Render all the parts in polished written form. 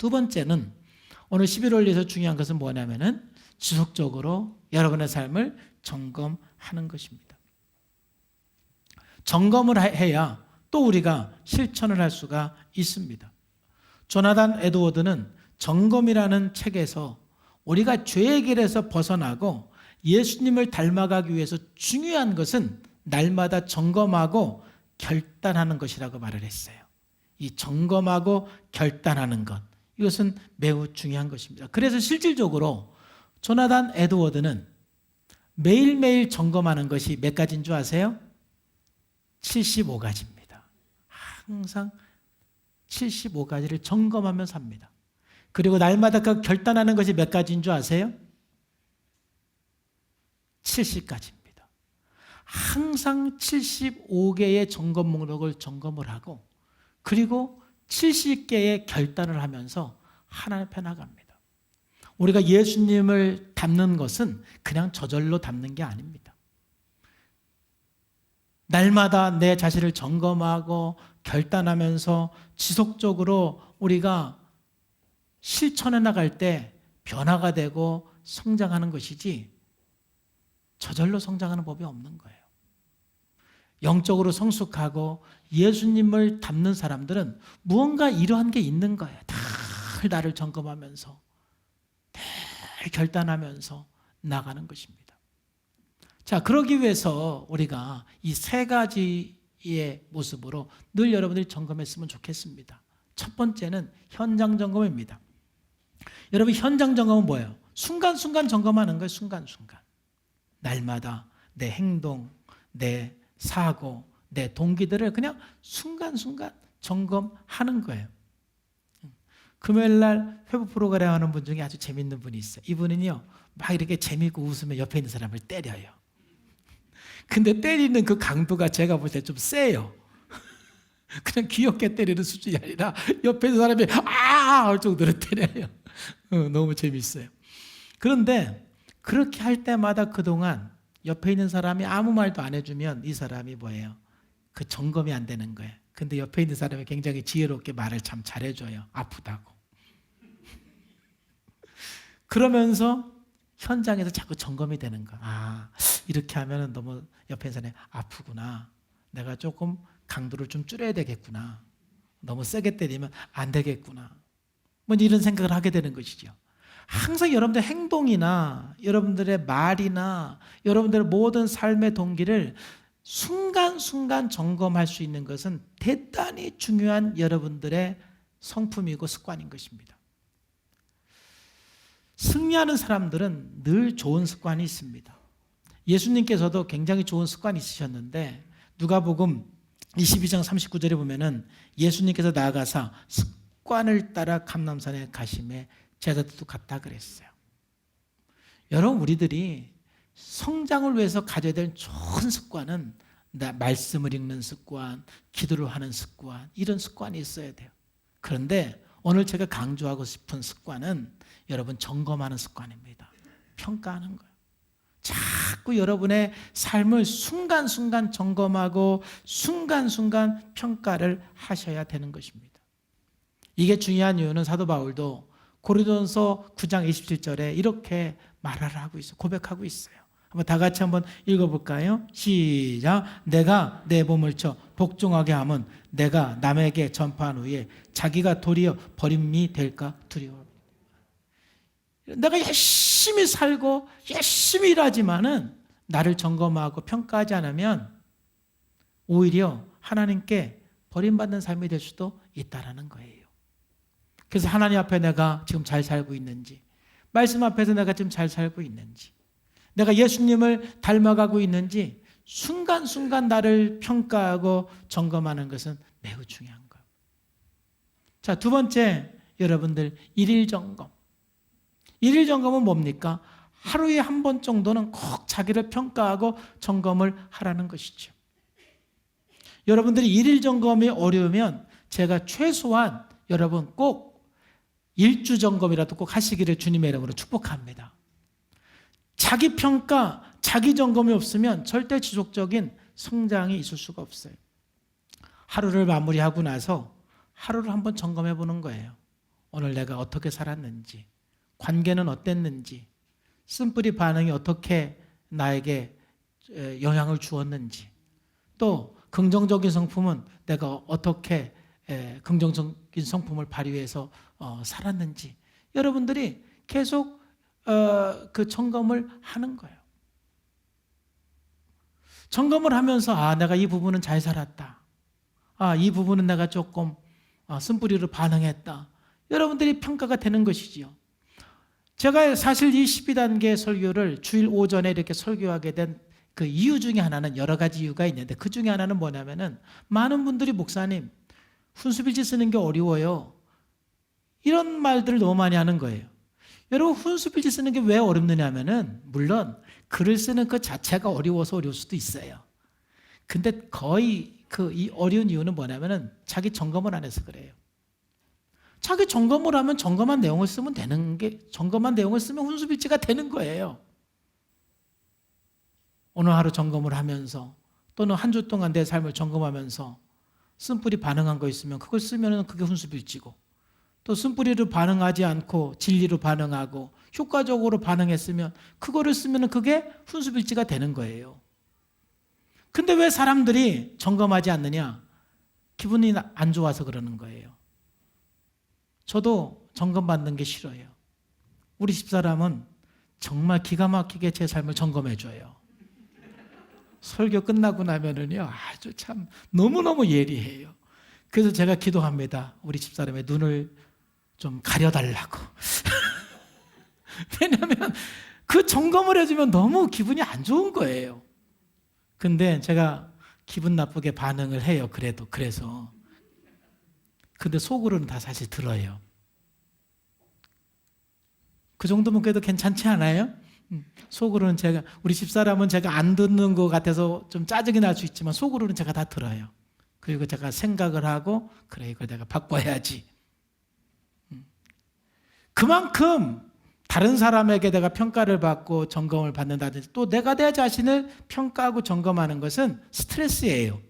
두 번째는 오늘 11월에서 중요한 것은 뭐냐면은 지속적으로 여러분의 삶을 점검하는 것입니다. 점검을 해야 또 우리가 실천을 할 수가 있습니다. 조나단 에드워드는 점검이라는 책에서 우리가 죄의 길에서 벗어나고 예수님을 닮아가기 위해서 중요한 것은 날마다 점검하고 결단하는 것이라고 말을 했어요. 이 점검하고 결단하는 것, 이것은 매우 중요한 것입니다. 그래서 실질적으로 조나단 에드워드는 매일매일 점검하는 것이 몇 가지인 줄 아세요? 75가지입니다. 항상 75가지를 점검하며 삽니다. 그리고 날마다 그 결단하는 것이 몇 가지인 줄 아세요? 70가지입니다. 항상 75개의 점검 목록을 점검을 하고 그리고 70개의 결단을 하면서 하나님 앞에 나갑니다. 우리가 예수님을 닮는 것은 그냥 저절로 닮는 게 아닙니다. 날마다 내 자신을 점검하고 결단하면서 지속적으로 우리가 실천해 나갈 때 변화가 되고 성장하는 것이지 저절로 성장하는 법이 없는 거예요. 영적으로 성숙하고 예수님을 닮는 사람들은 무언가 이러한 게 있는 거예요. 늘 나를 점검하면서 늘 결단하면서 나가는 것입니다. 자, 그러기 위해서 우리가 이 세 가지의 모습으로 늘 여러분들이 점검했으면 좋겠습니다. 첫 번째는 현장 점검입니다. 여러분, 현장 점검은 뭐예요? 순간순간 점검하는 거예요. 순간순간. 날마다 내 행동, 내 사고, 내 동기들을 그냥 순간순간 점검하는 거예요. 금요일날 회복 프로그램 하는 분 중에 아주 재밌는 분이 있어요. 이분은요, 막 이렇게 재밌고 웃으면 옆에 있는 사람을 때려요. 근데 때리는 그 강도가 제가 볼 때 좀 세요. 그냥 귀엽게 때리는 수준이 아니라 옆에 있는 사람이 할 정도로 때려요. 너무 재밌어요. 그런데 그렇게 할 때마다 그동안 옆에 있는 사람이 아무 말도 안 해주면 이 사람이 뭐예요? 그 점검이 안 되는 거예요. 근데 옆에 있는 사람이 굉장히 지혜롭게 말을 참 잘해줘요. 아프다고. 그러면서 현장에서 자꾸 점검이 되는 거야. 이렇게 하면 너무 옆에 있는 사람이 아프구나. 내가 조금 강도를 좀 줄여야 되겠구나. 너무 세게 때리면 안 되겠구나. 뭐 이런 생각을 하게 되는 것이죠. 항상 여러분들 행동이나 여러분들의 말이나 여러분들의 모든 삶의 동기를 순간순간 점검할 수 있는 것은 대단히 중요한 여러분들의 성품이고 습관인 것입니다. 승리하는 사람들은 늘 좋은 습관이 있습니다. 예수님께서도 굉장히 좋은 습관이 있으셨는데 누가복음 22장 39절에 보면은 예수님께서 나아가사 습관을 따라 감람산에 가심에 제자들도 갔다 그랬어요. 여러분, 우리들이 성장을 위해서 가져야 될 좋은 습관은 말씀을 읽는 습관, 기도를 하는 습관, 이런 습관이 있어야 돼요. 그런데 오늘 제가 강조하고 싶은 습관은 여러분 점검하는 습관입니다. 평가하는 거예요. 자꾸 여러분의 삶을 순간순간 점검하고 순간순간 평가를 하셔야 되는 것입니다. 이게 중요한 이유는 사도 바울도 고린도전서 9장 27절에 이렇게 말을 하고 있어요. 고백하고 있어요. 한번 다 같이 한번 읽어볼까요? 시작. 내가 내 몸을 쳐 복종하게 하면 내가 남에게 전파한 후에 자기가 도리어 버림이 될까 두려워. 내가 열심히 살고 열심히 일하지만은 나를 점검하고 평가하지 않으면 오히려 하나님께 버림받는 삶이 될 수도 있다라는 거예요. 그래서 하나님 앞에 내가 지금 잘 살고 있는지, 말씀 앞에서 내가 지금 잘 살고 있는지, 내가 예수님을 닮아가고 있는지 순간순간 나를 평가하고 점검하는 것은 매우 중요한 거예요. 자, 두 번째, 여러분들 일일 점검. 일일 점검은 뭡니까? 하루에 한 번 정도는 꼭 자기를 평가하고 점검을 하라는 것이죠. 여러분들이 일일 점검이 어려우면 제가 최소한 여러분 꼭 일주 점검이라도 꼭 하시기를 주님의 이름으로 축복합니다. 자기 평가, 자기 점검이 없으면 절대 지속적인 성장이 있을 수가 없어요. 하루를 마무리하고 나서 하루를 한번 점검해 보는 거예요. 오늘 내가 어떻게 살았는지, 관계는 어땠는지, 쓴뿌리 반응이 어떻게 나에게 영향을 주었는지, 또 긍정적인 성품은 내가 어떻게 긍정적인 성품을 발휘해서 살았는지 여러분들이 계속 그 점검을 하는 거예요. 점검을 하면서 내가 이 부분은 잘 살았다. 이 부분은 내가 조금 쓴뿌리로 반응했다. 여러분들이 평가가 되는 것이지요. 제가 사실 이 12단계 설교를 주일 오전에 이렇게 설교하게 된 그 이유 중에 하나는 여러 가지 이유가 있는데 그 중에 하나는 뭐냐면은 많은 분들이 목사님 훈수필지 쓰는 게 어려워요. 이런 말들을 너무 많이 하는 거예요. 여러분 훈수필지 쓰는 게 왜 어렵느냐면은 물론 글을 쓰는 그 자체가 어려워서 어려울 수도 있어요. 근데 거의 이 어려운 이유는 뭐냐면은 자기 점검을 안 해서 그래요. 자기 점검을 하면 점검한 내용을 쓰면 점검한 내용을 쓰면 훈수필지가 되는 거예요. 오늘 하루 점검을 하면서 또는 한 주 동안 내 삶을 점검하면서 쓴뿌리 반응한 거 있으면 그걸 쓰면 그게 훈수필지고, 또 쓴뿌리로 반응하지 않고 진리로 반응하고 효과적으로 반응했으면 그거를 쓰면 그게 훈수필지가 되는 거예요. 근데 왜 사람들이 점검하지 않느냐? 기분이 안 좋아서 그러는 거예요. 저도 점검받는 게 싫어요. 우리 집사람은 정말 기가 막히게 제 삶을 점검해 줘요. 설교 끝나고 나면은요, 아주 참 너무너무 예리해요. 그래서 제가 기도합니다. 우리 집사람의 눈을 좀 가려달라고. 왜냐하면 그 점검을 해주면 너무 기분이 안 좋은 거예요. 근데 제가 기분 나쁘게 반응을 해요. 그래서. 근데 속으로는 다 사실 들어요. 그 정도면 그래도 괜찮지 않아요? 속으로는 우리 집사람은 제가 안 듣는 것 같아서 좀 짜증이 날 수 있지만 속으로는 제가 다 들어요. 그리고 제가 생각을 하고 그래 이걸 내가 바꿔야지. 그만큼 다른 사람에게 내가 평가를 받고 점검을 받는다든지 또 내가 내 자신을 평가하고 점검하는 것은 스트레스예요.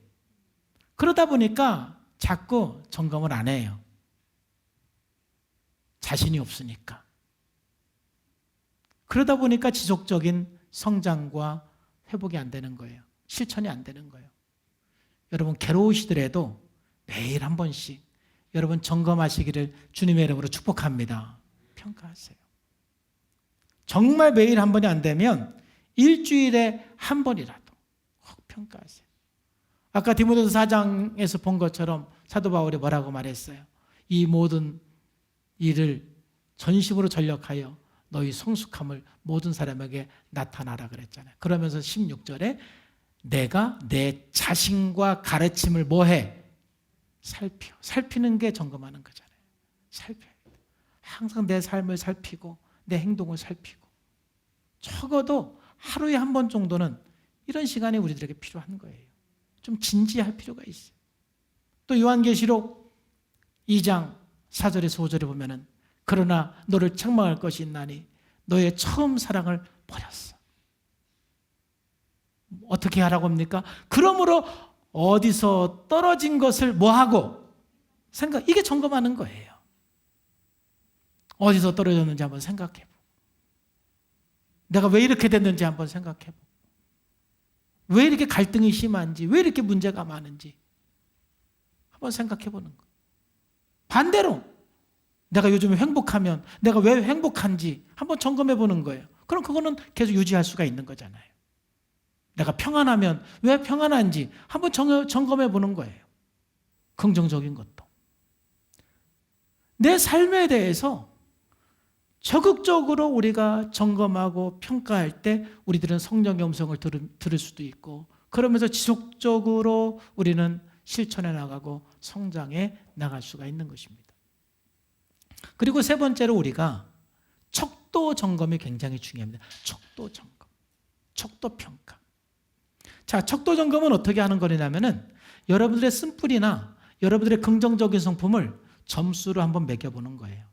그러다 보니까 자꾸 점검을 안 해요. 자신이 없으니까. 그러다 보니까 지속적인 성장과 회복이 안 되는 거예요. 실천이 안 되는 거예요. 여러분 괴로우시더라도 매일 한 번씩 여러분 점검하시기를 주님의 이름으로 축복합니다. 평가하세요. 정말 매일 한 번이 안 되면 일주일에 한 번이라도 꼭 평가하세요. 아까 디모데서 4장에서 본 것처럼 사도 바울이 뭐라고 말했어요? 이 모든 일을 전심으로 전력하여 너희 성숙함을 모든 사람에게 나타나라 그랬잖아요. 그러면서 16절에 내가 내 자신과 가르침을 뭐해? 살펴. 살피는 게 점검하는 거잖아요. 살펴야 돼. 항상 내 삶을 살피고 내 행동을 살피고 적어도 하루에 한 번 정도는 이런 시간이 우리들에게 필요한 거예요. 좀 진지할 필요가 있어요. 또 요한계시록 2장 4절에서 5절에 보면은 그러나 너를 책망할 것이 있나니 너의 처음 사랑을 버렸어. 어떻게 하라고 합니까? 그러므로 어디서 떨어진 것을 뭐하고? 이게 점검하는 거예요. 어디서 떨어졌는지 한번 생각해보고 내가 왜 이렇게 됐는지 한번 생각해보고 왜 이렇게 갈등이 심한지 왜 이렇게 문제가 많은지 한번 생각해보는 거예요. 반대로 내가 요즘에 행복하면 내가 왜 행복한지 한번 점검해 보는 거예요. 그럼 그거는 계속 유지할 수가 있는 거잖아요. 내가 평안하면 왜 평안한지 한번 점검해 보는 거예요. 긍정적인 것도. 내 삶에 대해서 적극적으로 우리가 점검하고 평가할 때 우리들은 성령의 음성을 들을 수도 있고 그러면서 지속적으로 우리는 실천해 나가고 성장해 나갈 수가 있는 것입니다. 그리고 세 번째로 우리가 척도 점검이 굉장히 중요합니다. 척도 점검, 척도 평가. 자, 척도 점검은 어떻게 하는 거냐면은 여러분들의 쓴뿌리나 여러분들의 긍정적인 성품을 점수로 한번 매겨보는 거예요.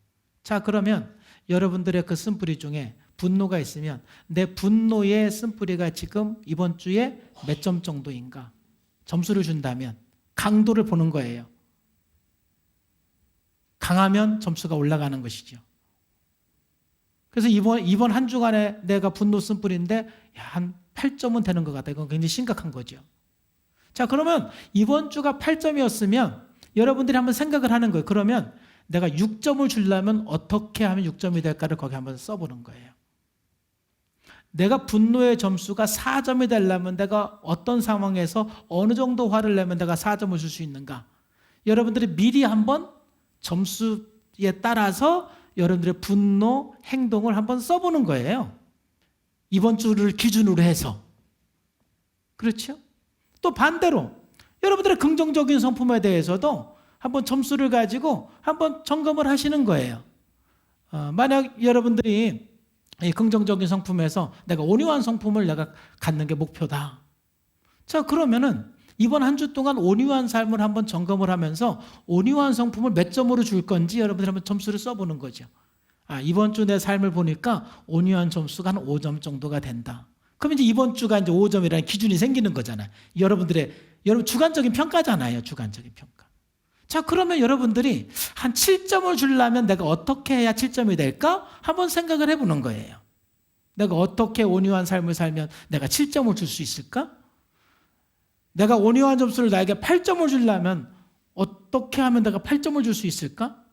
자, 그러면 여러분들의 그 쓴뿌리 중에 분노가 있으면 내 분노의 쓴뿌리가 지금 이번 주에 몇 점 정도인가 점수를 준다면 강도를 보는 거예요. 강하면 점수가 올라가는 것이죠. 그래서 이번 한 주간에 내가 분노 쓴뿌리인데 한 8점은 되는 것 같아요. 이건 굉장히 심각한 거죠. 자, 그러면 이번 주가 8점이었으면 여러분들이 한번 생각을 하는 거예요. 그러면 내가 6점을 주려면 어떻게 하면 6점이 될까를 거기 한번 써보는 거예요. 내가 분노의 점수가 4점이 되려면 내가 어떤 상황에서 어느 정도 화를 내면 내가 4점을 줄 수 있는가? 여러분들이 미리 한번 점수에 따라서 여러분들의 분노 행동을 한번 써보는 거예요. 이번 주를 기준으로 해서. 그렇죠? 또 반대로 여러분들의 긍정적인 성품에 대해서도 한번 점수를 가지고 한번 점검을 하시는 거예요. 만약 여러분들이 이 긍정적인 성품에서 내가 온유한 성품을 내가 갖는 게 목표다. 자, 그러면은 이번 한 주 동안 온유한 삶을 한번 점검을 하면서 온유한 성품을 몇 점으로 줄 건지 여러분들이 한번 점수를 써보는 거죠. 이번 주 내 삶을 보니까 온유한 점수가 한 5점 정도가 된다. 그럼 이제 이번 주가 이제 5점이라는 기준이 생기는 거잖아요. 여러분 주관적인 평가잖아요. 주관적인 평가. 자, 그러면 여러분들이 한 7점을 주려면 내가 어떻게 해야 7점이 될까? 한번 생각을 해보는 거예요. 내가 어떻게 온유한 삶을 살면 내가 7점을 줄 수 있을까? 내가 온유한 점수를 나에게 8점을 주려면 어떻게 하면 내가 8점을 줄 수 있을까?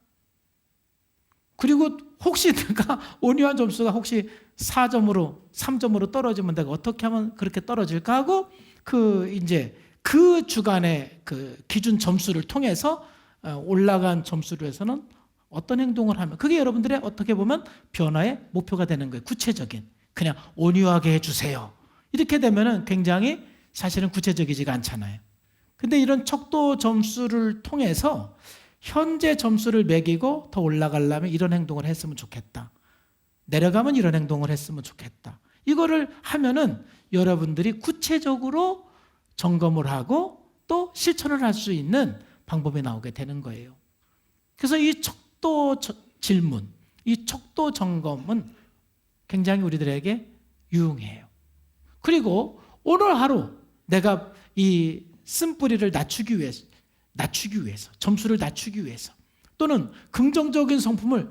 그리고 혹시 내가 온유한 점수가 혹시 4점으로 3점으로 떨어지면 내가 어떻게 하면 그렇게 떨어질까 하고 그 주간의 그 기준 점수를 통해서 올라간 점수로 해서는 어떤 행동을 하면 그게 여러분들의 어떻게 보면 변화의 목표가 되는 거예요. 구체적인. 그냥 온유하게 해주세요. 이렇게 되면은 굉장히 사실은 구체적이지가 않잖아요. 근데 이런 척도 점수를 통해서 현재 점수를 매기고 더 올라가려면 이런 행동을 했으면 좋겠다. 내려가면 이런 행동을 했으면 좋겠다. 이거를 하면은 여러분들이 구체적으로 점검을 하고 또 실천을 할 수 있는 방법이 나오게 되는 거예요. 그래서 이 척도 질문, 이 척도 점검은 굉장히 우리들에게 유용해요. 그리고 오늘 하루 내가 이 쓴뿌리를 낮추기 위해서, 점수를 낮추기 위해서, 또는 긍정적인 성품의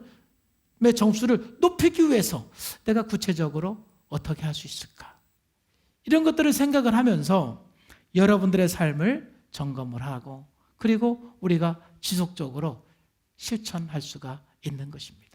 점수를 높이기 위해서 내가 구체적으로 어떻게 할 수 있을까? 이런 것들을 생각을 하면서 여러분들의 삶을 점검을 하고 그리고 우리가 지속적으로 실천할 수가 있는 것입니다.